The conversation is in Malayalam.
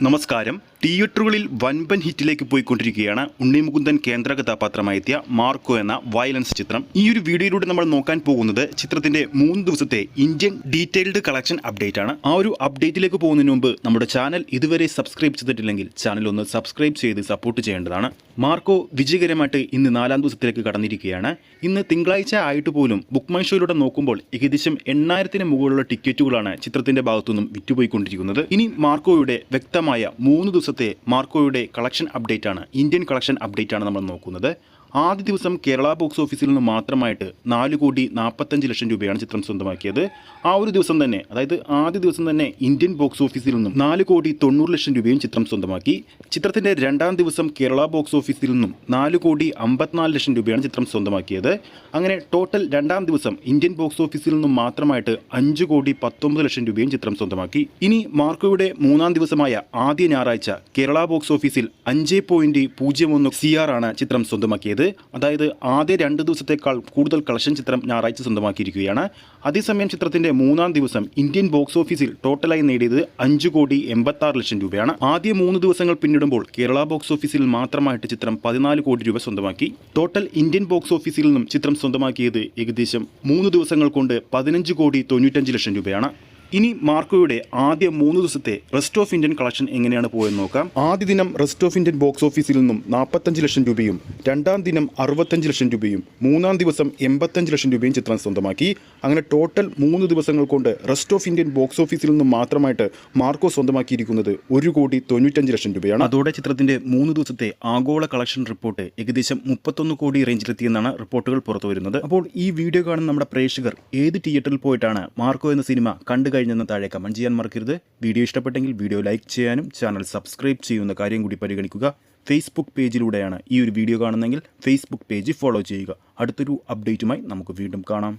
നമസ്കാരം. തിയേറ്ററുകളിൽ വൻപൻ ഹിറ്റിലേക്ക് പോയിക്കൊണ്ടിരിക്കുകയാണ് ഉണ്ണി മുകുന്ദൻ കേന്ദ്ര കഥാപാത്രമായെത്തിയ മാർക്കോ എന്ന വയലൻസ് ചിത്രം. ഈ ഒരു വീഡിയോയിലൂടെ നമ്മൾ നോക്കാൻ പോകുന്നത് ചിത്രത്തിന്റെ 3 ദിവസത്തെ ഇന്ത്യൻ ഡീറ്റെയിൽഡ് കളക്ഷൻ അപ്ഡേറ്റ് ആണ്. ആ ഒരു അപ്ഡേറ്റിലേക്ക് പോകുന്നതിന് മുമ്പ് നമ്മുടെ ചാനൽ ഇതുവരെ സബ്സ്ക്രൈബ് ചെയ്തിട്ടില്ലെങ്കിൽ ചാനൽ ഒന്ന് സബ്സ്ക്രൈബ് ചെയ്ത് സപ്പോർട്ട് ചെയ്യേണ്ടതാണ്. മാർക്കോ വിജയകരമായിട്ട് ഇന്ന് 4ാം ദിവസത്തിലേക്ക് കടന്നിരിക്കുകയാണ്. ഇന്ന് തിങ്കളാഴ്ച ആയിട്ട് പോലും ബുക്ക് മൈ ഷോയിലൂടെ നോക്കുമ്പോൾ ഏകദേശം 8000-ന് മുകളിലുള്ള ടിക്കറ്റുകളാണ് ചിത്രത്തിന്റെ ഭാഗത്തുനിന്നും വിറ്റുപോയിക്കൊണ്ടിരിക്കുന്നത്. ഇനി മാർക്കോയുടെ വ്യക്തമായ 3 ദിവസത്തെ മാർക്കോയുടെ കളക്ഷൻ അപ്ഡേറ്റ് ആണ്, ഇന്ത്യൻ കളക്ഷൻ അപ്ഡേറ്റ് ആണ് നമ്മൾ നോക്കുന്നത്. ആദ്യ ദിവസം കേരള ബോക്സ് ഓഫീസിൽ നിന്ന് മാത്രമായിട്ട് 4,45,00,000 രൂപയാണ് ചിത്രം സ്വന്തമാക്കിയത്. ആ ഒരു ദിവസം തന്നെ, അതായത് ആദ്യ ദിവസം തന്നെ ഇന്ത്യൻ ബോക്സ് ഓഫീസിൽ നിന്നും 4,90,00,000 രൂപയും ചിത്രം സ്വന്തമാക്കി. ചിത്രത്തിന്റെ 2ാം ദിവസം കേരള ബോക്സ് ഓഫീസിൽ നിന്നും 4,54,00,000 രൂപയാണ് ചിത്രം സ്വന്തമാക്കിയത്. അങ്ങനെ ടോട്ടൽ 2ാം ദിവസം ഇന്ത്യൻ ബോക്സ് ഓഫീസിൽ നിന്നും മാത്രമായിട്ട് 5,19,00,000 രൂപയും ചിത്രം സ്വന്തമാക്കി. ഇനി മാർക്കോയുടെ 3ാം ദിവസമായ ആദ്യ ഞായറാഴ്ച കേരള ബോക്സ് ഓഫീസിൽ 5.01 CR ആണ് ചിത്രം സ്വന്തമാക്കിയത്. അതായത് ആദ്യ 2 ദിവസത്തേക്കാൾ കൂടുതൽ കളക്ഷൻ ചിത്രം ഞായറാഴ്ച സ്വന്തമാക്കിയിരിക്കുകയാണ്. അതേസമയം ചിത്രത്തിന്റെ 3ാം ദിവസം ഇന്ത്യൻ ബോക്സ് ഓഫീസിൽ ടോട്ടലായി നേടിയത് 5,86,00,000 രൂപയാണ്. ആദ്യ 3 ദിവസങ്ങൾ പിന്നിടുമ്പോൾ കേരള ബോക്സ് ഓഫീസിൽ മാത്രമായിട്ട് ചിത്രം 14 കോടി രൂപ സ്വന്തമാക്കി. ടോട്ടൽ ഇന്ത്യൻ ബോക്സ് ഓഫീസിൽ നിന്നും ചിത്രം സ്വന്തമാക്കിയത് ഏകദേശം 3 ദിവസങ്ങൾ കൊണ്ട് 15,95,00,000 രൂപയാണ്. ഇനി മാർക്കോയുടെ ആദ്യ 3 ദിവസത്തെ റെസ്റ്റ് ഓഫ് ഇന്ത്യൻ കളക്ഷൻ എങ്ങനെയാണ് പോയെന്ന് നോക്കാം. ആദ്യ ദിനം റെസ്റ്റ് ഓഫ് ഇന്ത്യൻ ബോക്സ് ഓഫീസിൽ നിന്നും 45,00,000 രൂപയും 2ാം ദിനം 65,00,000 രൂപയും 3ാം ദിവസം 85,00,000 രൂപയും ചിത്രം സ്വന്തമാക്കി. അങ്ങനെ ടോട്ടൽ 3 ദിവസങ്ങൾ കൊണ്ട് റെസ്റ്റ് ഓഫ് ഇന്ത്യൻ ബോക്സ് ഓഫീസിൽ നിന്നും മാത്രമായിട്ട് മാർക്കോ സ്വന്തമാക്കിയിരിക്കുന്നത് 1,95,00,000 രൂപയാണ്. അതോടെ ചിത്രത്തിന്റെ 3 ദിവസത്തെ ആഗോള കളക്ഷൻ റിപ്പോർട്ട് ഏകദേശം 31 കോടി റേഞ്ചിലെത്തിയെന്നാണ് റിപ്പോർട്ടുകൾ പുറത്തുവരുന്നത്. അപ്പോൾ ഈ വീഡിയോ കാണുന്ന നമ്മുടെ പ്രേക്ഷകർ ഏത് തിയേറ്ററിൽ പോയിട്ടാണ് മാർക്കോ എന്ന സിനിമ കണ്ടു കഴിഞ്ഞെന്ന് താഴെ കമന്റ് ചെയ്യാൻ മറക്കരുത്. വീഡിയോ ഇഷ്ടപ്പെട്ടെങ്കിൽ വീഡിയോ ലൈക്ക് ചെയ്യാനും ചാനൽ സബ്സ്ക്രൈബ് ചെയ്യുന്ന കാര്യം കൂടി പരിഗണിക്കുക. ഫേസ്ബുക്ക് പേജിലൂടെയാണ് ഈ ഒരു വീഡിയോ കാണുന്നതെങ്കിൽ ഫേസ്ബുക്ക് പേജ് ഫോളോ ചെയ്യുക. അടുത്തൊരു അപ്ഡേറ്റുമായി നമുക്ക് വീണ്ടും കാണാം.